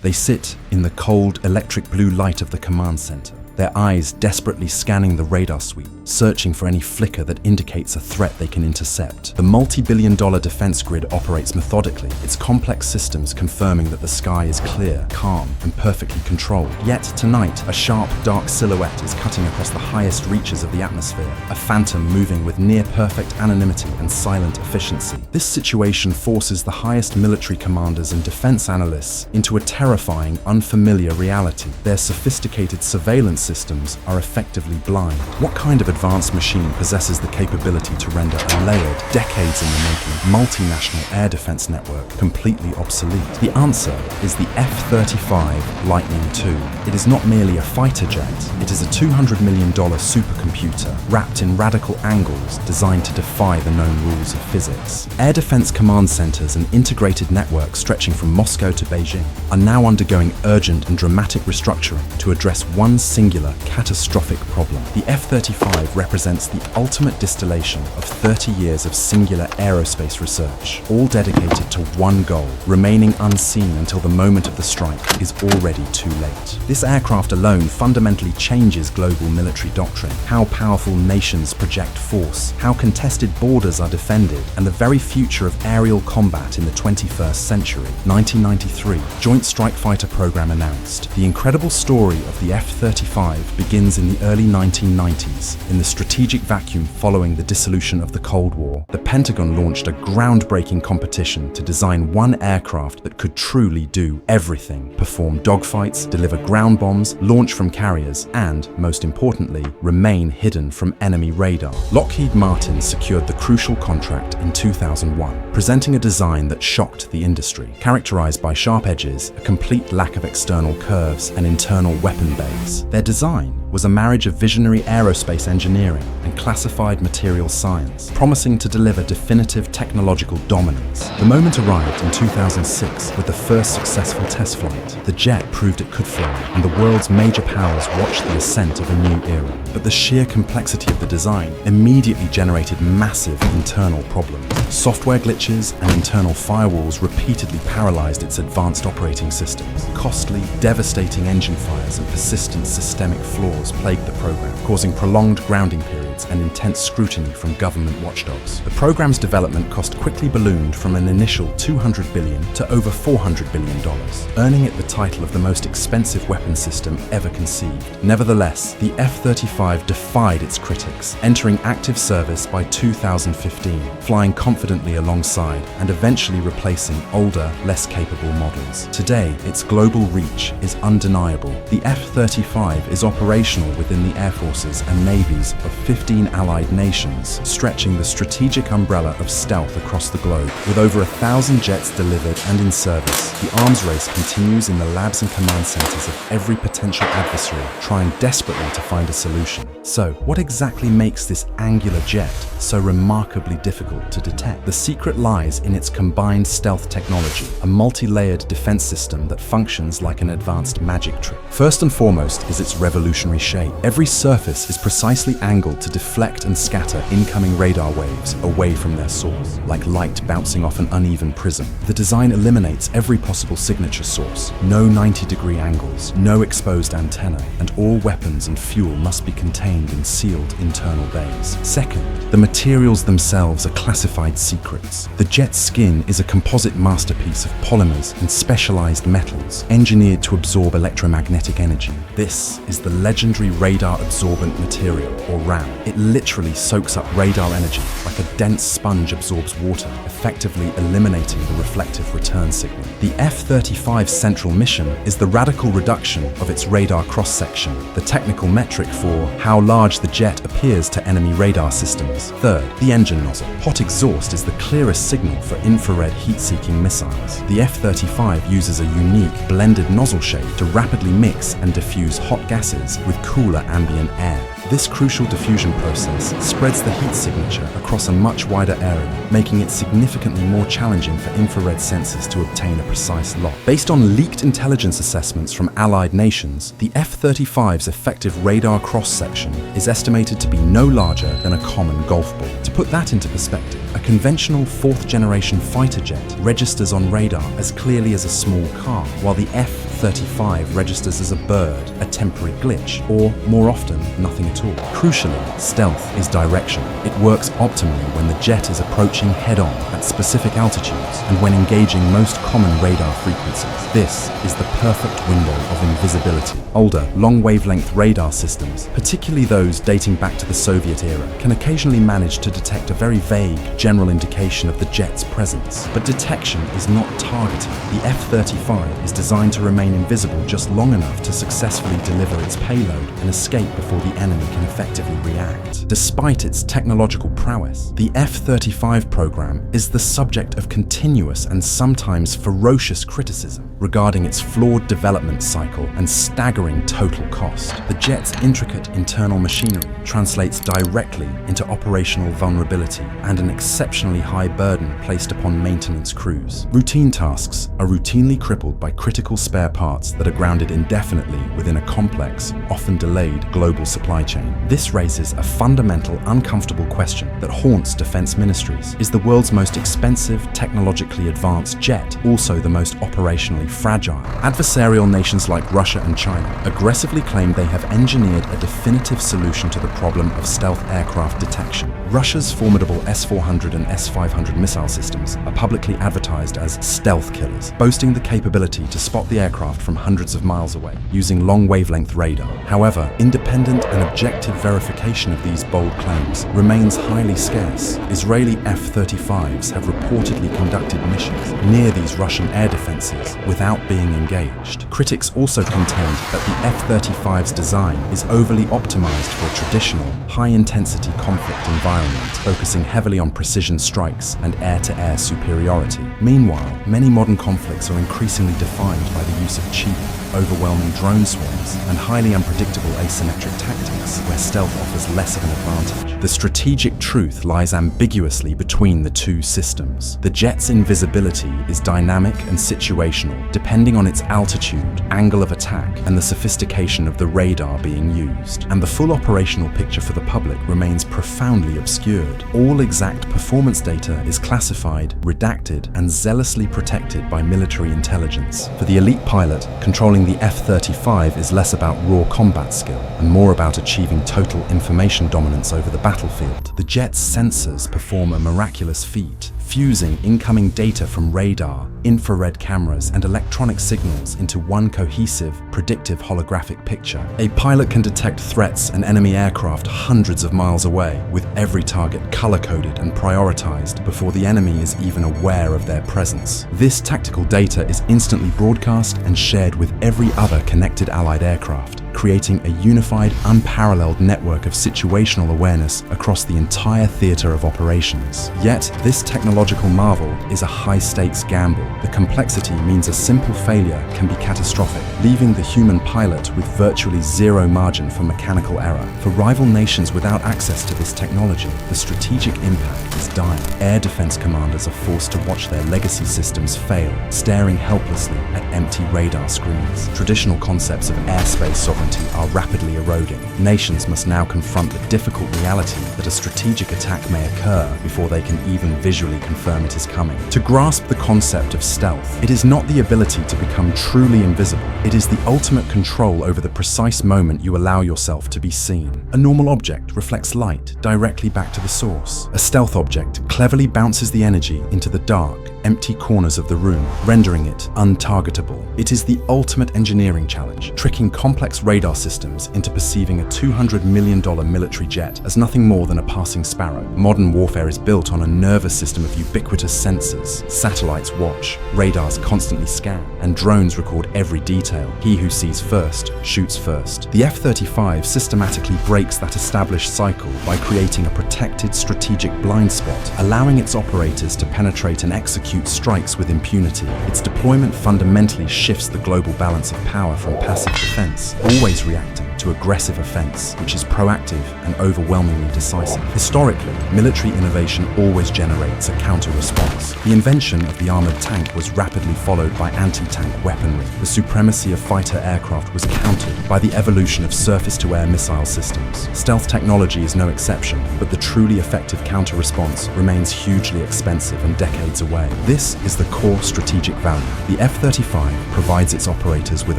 They sit in the cold, electric blue light of the command center, their eyes desperately scanning the radar sweep, searching for any flicker that indicates a threat they can intercept. The multi-billion-dollar defense grid operates methodically, its complex systems confirming that the sky is clear, calm, and perfectly controlled. Yet tonight, a sharp, dark silhouette is cutting across the highest reaches of the atmosphere, a phantom moving with near-perfect anonymity and silent efficiency. This situation forces the highest military commanders and defense analysts into a terrifying, unfamiliar reality. Their sophisticated surveillance systems are effectively blind. What kind of advanced machine possesses the capability to render a layered, decades in the making, multinational air defense network completely obsolete? The answer is the F-35 Lightning II. It is not merely a fighter jet, it is a $200 million supercomputer wrapped in radical angles designed to defy the known rules of physics. Air defense command centers and integrated networks stretching from Moscow to Beijing are now undergoing urgent and dramatic restructuring to address one singular, catastrophic problem. The F-35 represents the ultimate distillation of 30 years of singular aerospace research, all dedicated to one goal, remaining unseen until the moment of the strike is already too late. This aircraft alone fundamentally changes global military doctrine, how powerful nations project force, how contested borders are defended, and the very future of aerial combat in the 21st century. 1993, Joint Strike Fighter program announced. The incredible story of the F-35 begins in the early 1990s. In the strategic vacuum following the dissolution of the Cold War, the Pentagon launched a groundbreaking competition to design one aircraft that could truly do everything: perform dogfights, deliver ground bombs, launch from carriers, and, most importantly, remain hidden from enemy radar. Lockheed Martin secured the crucial contract in 2001, presenting a design that shocked the industry, characterized by sharp edges, a complete lack of external curves, and internal weapon bays. Their design was a marriage of visionary aerospace engineering and classified material science, promising to deliver definitive technological dominance. The moment arrived in 2006 with the first successful test flight. The jet proved it could fly, and the world's major powers watched the ascent of a new era. But the sheer complexity of the design immediately generated massive internal problems. Software glitches and internal firewalls repeatedly paralyzed its advanced operating systems. Costly, devastating engine fires and persistent systemic flaws plagued the program, causing prolonged grounding periods and intense scrutiny from government watchdogs. The program's development cost quickly ballooned from an initial $200 billion to over $400 billion, earning it the title of the most expensive weapon system ever conceived. Nevertheless, the F-35 defied its critics, entering active service by 2015, flying confidently alongside and eventually replacing older, less capable models. Today, its global reach is undeniable. The F-35 is operational within the air forces and navies of 15 allied nations, stretching the strategic umbrella of stealth across the globe. With over 1,000 jets delivered and in service, the arms race continues in the labs and command centers of every potential adversary, trying desperately to find a solution. So, what exactly makes this angular jet so remarkably difficult to detect? The secret lies in its combined stealth technology, a multi-layered defense system that functions like an advanced magic trick. First and foremost is its revolutionary shape. Every surface is precisely angled to deflect and scatter incoming radar waves away from their source, like light bouncing off an uneven prism. The design eliminates every possible signature source. No 90-degree angles, no exposed antenna, and all weapons and fuel must be contained in sealed internal bays. Second, the materials themselves are classified secrets. The jet's skin is a composite masterpiece of polymers and specialized metals, engineered to absorb electromagnetic energy. This is the legendary radar absorbent material, or RAM. It literally soaks up radar energy like a dense sponge absorbs water, effectively eliminating the reflective return signal. The F-35's central mission is the radical reduction of its radar cross-section, the technical metric for how large the jet appears to enemy radar systems. Third, the engine nozzle. Hot exhaust is the clearest signal for infrared heat-seeking missiles. The F-35 uses a unique blended nozzle shape to rapidly mix and diffuse hot gases with cooler ambient air. This crucial diffusion process spreads the heat signature across a much wider area, making it significantly more challenging for infrared sensors to obtain a precise lock. Based on leaked intelligence assessments from allied nations, the F-35's effective radar cross-section is estimated to be no larger than a common golf ball. To put that into perspective, a conventional fourth-generation fighter jet registers on radar as clearly as a small car, while the F-35 F-35 registers as a bird, a temporary glitch, or, more often, nothing at all. Crucially, stealth is directional. It works optimally when the jet is approaching head-on at specific altitudes and when engaging most common radar frequencies. This is the perfect window of invisibility. Older, long-wavelength radar systems, particularly those dating back to the Soviet era, can occasionally manage to detect a very vague, general indication of the jet's presence. But detection is not targeting. The F-35 is designed to remain invisible just long enough to successfully deliver its payload and escape before the enemy can effectively react. Despite its technological prowess, the F-35 program is the subject of continuous and sometimes ferocious criticism regarding its flawed development cycle and staggering total cost. The jet's intricate internal machinery translates directly into operational vulnerability and an exceptionally high burden placed upon maintenance crews. Routine tasks are routinely crippled by critical spare parts that are grounded indefinitely within a complex, often delayed global supply chain. This raises a fundamental, uncomfortable question that haunts defense ministries. Is the world's most expensive, technologically advanced jet also the most operationally fragile? Adversarial nations like Russia and China aggressively claim they have engineered a definitive solution to the problem of stealth aircraft detection. Russia's formidable S-400 and S-500 missile systems are publicly advertised as stealth killers, boasting the capability to spot the aircraft from hundreds of miles away using long-wavelength radar. However, independent and objective verification of these bold claims remains highly scarce. Israeli F-35s have reportedly conducted missions near these Russian air defenses without being engaged. Critics also contend that the F-35's design is overly optimized for a traditional, high-intensity conflict environment, focusing heavily on precision strikes and air-to-air superiority. Meanwhile, many modern conflicts are increasingly defined by the use of cheap, overwhelming drone swarms and highly unpredictable asymmetric tactics where stealth offers less of an advantage. The strategic truth lies ambiguously between the two systems. The jet's invisibility is dynamic and situational, depending on its altitude, angle of attack, and the sophistication of the radar being used. And the full operational picture for the public remains profoundly obscured. All exact performance data is classified, redacted, and zealously protected by military intelligence. For the elite pilot, controlling the F-35 is less about raw combat skill and more about achieving total information dominance over the battlefield. The jet's sensors perform a miraculous feat, fusing incoming data from radar, infrared cameras, and electronic signals into one cohesive, predictive holographic picture. A pilot can detect threats and enemy aircraft hundreds of miles away, with every target color-coded and prioritized before the enemy is even aware of their presence. This tactical data is instantly broadcast and shared with every other connected allied aircraft, creating a unified, unparalleled network of situational awareness across the entire theater of operations. Yet, this technological marvel is a high-stakes gamble. The complexity means a simple failure can be catastrophic, leaving the human pilot with virtually zero margin for mechanical error. For rival nations without access to this technology, the strategic impact is dire. Air defense commanders are forced to watch their legacy systems fail, staring helplessly at empty radar screens. Traditional concepts of airspace sovereignty are rapidly eroding. Nations must now confront the difficult reality that a strategic attack may occur before they can even visually confirm it is coming. To grasp the concept of stealth, it is not the ability to become truly invisible. It is the ultimate control over the precise moment you allow yourself to be seen. A normal object reflects light directly back to the source. A stealth object cleverly bounces the energy into the dark, empty corners of the room, rendering it untargetable. It is the ultimate engineering challenge, tricking complex radar systems into perceiving a $200 million military jet as nothing more than a passing sparrow. Modern warfare is built on a nervous system of ubiquitous sensors. Satellites watch, radars constantly scan, and drones record every detail. He who sees first, shoots first. The F-35 systematically breaks that established cycle by creating a protected strategic blind spot, allowing its operators to penetrate and execute strikes with impunity. Its deployment fundamentally shifts the global balance of power from passive defense, always reacting, to aggressive offense, which is proactive and overwhelmingly decisive. Historically, military innovation always generates a counter-response. The invention of the armored tank was rapidly followed by anti-tank weaponry. The supremacy of fighter aircraft was countered by the evolution of surface-to-air missile systems. Stealth technology is no exception, but the truly effective counter-response remains hugely expensive and decades away. This is the core strategic value. The F-35 provides its operators with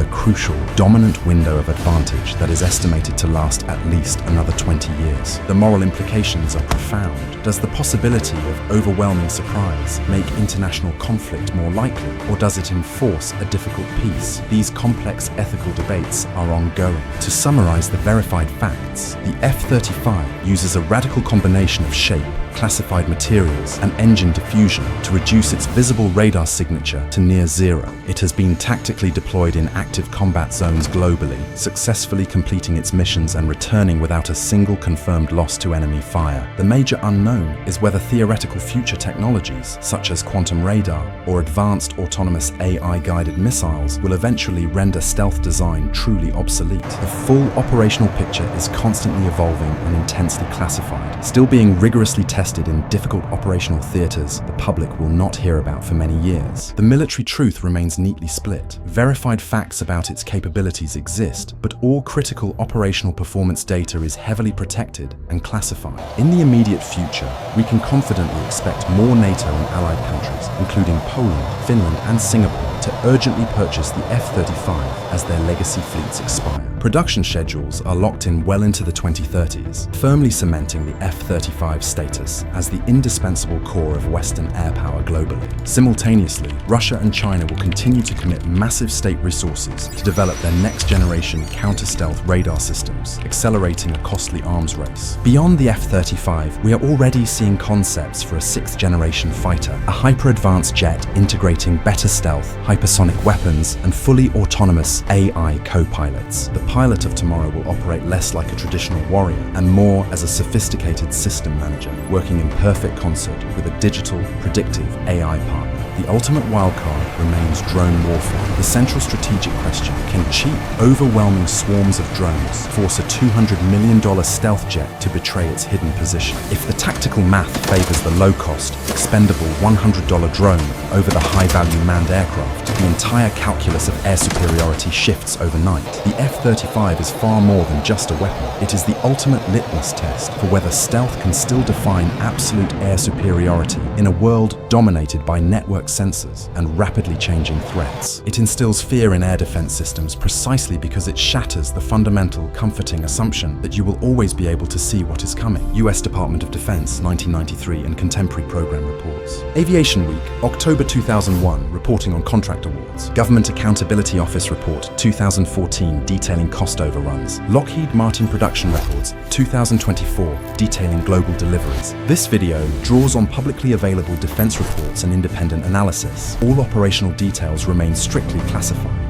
a crucial, dominant window of advantage that is estimated to last at least another 20 years. The moral implications are profound. Does the possibility of overwhelming surprise make international conflict more likely, or does it enforce a difficult peace? These complex ethical debates are ongoing. To summarize the verified facts, the F-35 uses a radical combination of shape, classified materials, and engine diffusion to reduce its visible radar signature to near zero. It has been tactically deployed in active combat zones globally, successfully completing its missions and returning without a single confirmed loss to enemy fire. The major unknown is whether theoretical future technologies, such as quantum radar or advanced autonomous AI-guided missiles, will eventually render stealth design truly obsolete. The full operational picture is constantly evolving and intensely classified, still being rigorously tested in difficult operational theaters the public will not hear about for many years. The military truth remains neatly split. Verified facts about its capabilities exist, but all critical operational performance data is heavily protected and classified. In the immediate future, we can confidently expect more NATO and allied countries, including Poland, Finland, and Singapore, to urgently purchase the F-35 as their legacy fleets expire. Production schedules are locked in well into the 2030s, firmly cementing the F-35 status as the indispensable core of Western air power globally. Simultaneously, Russia and China will continue to commit massive state resources to develop their next-generation counter-stealth radar systems, accelerating a costly arms race. Beyond the F-35, we are already seeing concepts for a sixth-generation fighter, a hyper-advanced jet integrating better stealth, hypersonic weapons, and fully autonomous AI co-pilots. The pilot of tomorrow will operate less like a traditional warrior and more as a sophisticated system manager, working in perfect concert with a digital, predictive AI partner. The ultimate wildcard remains drone warfare. The central strategic question: can cheap, overwhelming swarms of drones force a $200 million stealth jet to betray its hidden position? If the tactical math favors the low-cost, expendable $100 drone over the high-value manned aircraft, the entire calculus of air superiority shifts overnight. The F-35 is far more than just a weapon. It is the ultimate litmus test for whether stealth can still define absolute air superiority in a world dominated by network sensors and rapidly changing threats. It instills fear in air defense systems precisely because it shatters the fundamental, comforting assumption that you will always be able to see what is coming. US Department of Defense, 1993, and contemporary program reports. Aviation Week, October 2001, reporting on contract awards. Government Accountability Office Report, 2014, detailing cost overruns. Lockheed Martin Production Records, 2024, detailing global deliveries. This video draws on publicly available defense reports and independent analysis. All operational details remain strictly classified.